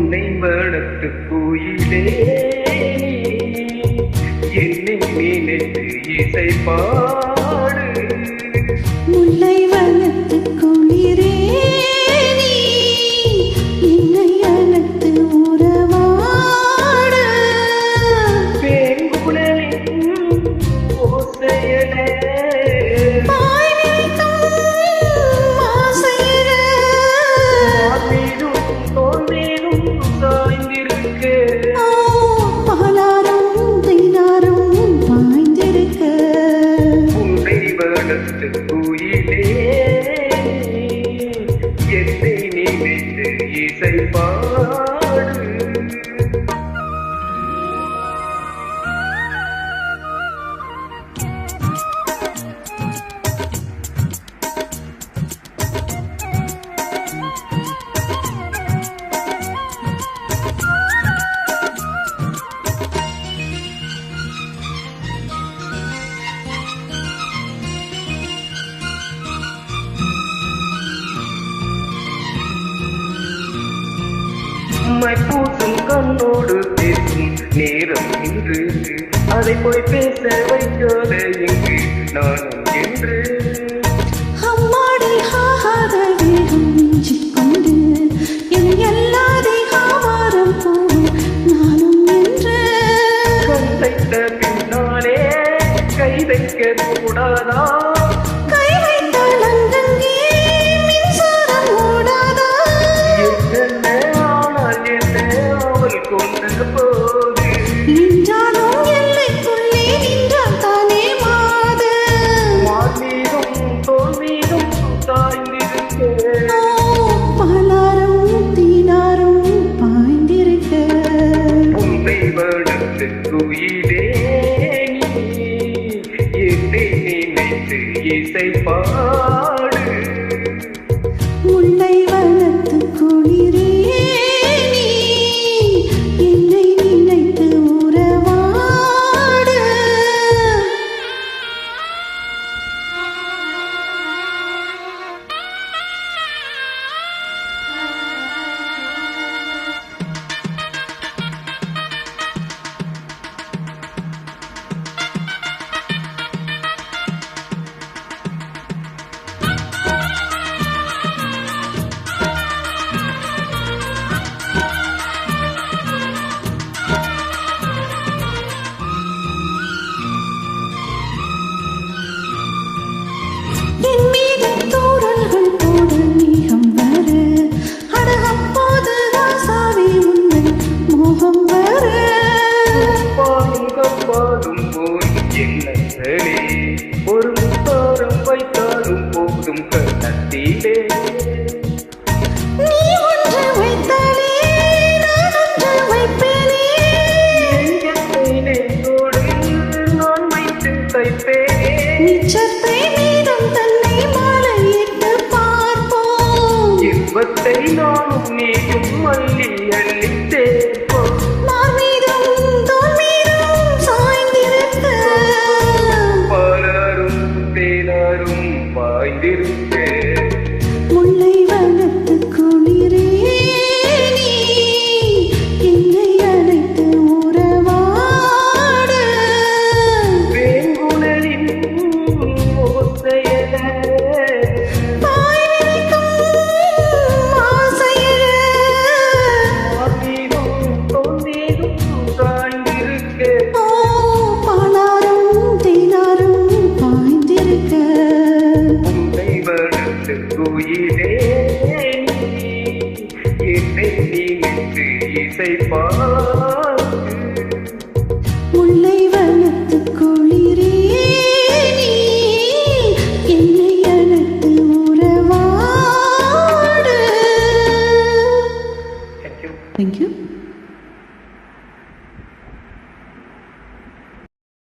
உன்னை வளர்த்து கோயிலே என்னை நினைத்து இசை பாடு. முல்லை வளர்த்து குளிரே என்னை அழைத்து உறவாடு. வேங்குழலின் ஓசையலே கோயிலே என்னை நினைத்து இசை பாடு. பூசும் கண்ணோடு பேசும் நேரம் இன்று அதை போய் பேச வைக்காத எங்கு நானும் என்று. அம்மாடி ஆகாத வேகம் நெஞ்சிக் கொண்டு என் எல்லாதை ஆவாரம் போகும் நானும் என்று. கண் தைத்த பின்னாலே கை வைக்க கூடாதா? கை வைத்தால் அங்கங்கே மின்சாரம் ஓடாதா? கொண்ட போது நின்றாலும் எல்லைக்குள்ளே நின்றால் தானே மாது. மார்மீதும் தோல்மீதும் சாய்ந்திருக்க பாலாரும் தீனாரும் பாய்ந்திருக்க. உன்னை வளர்த்து கோயிலே என்னை நினைத்து இசை பாடு. முல்லை வளர்த்து குளிரே ஒரு முத்தாரம் வைத்தாலும் போதும் கண்ணத்திலே. நீ ஒன்று வைத்தாலே நான் ஒன்று வைப்பேனே. நெஞ்சோடு நான் வைத்து தைப்பேனே. நிச்சத்தை மீதம் தன்னை மாலையிட்டு பார்ப்போம். இன்பத்தை நானும் நீயும் அள்ளி அள்ளி தேர்ப்போம். முல்லை வளர்த்து குளிரே என்னை அழைத்து உறவாடு. வேங்குழலின் ஓசையலே கோயிலே என்னை நினைத்து இசை பாடு. முல்லை வளர்த்து குளிரே என்னை அழைத்து உறவாடு. Thank you. Thank you.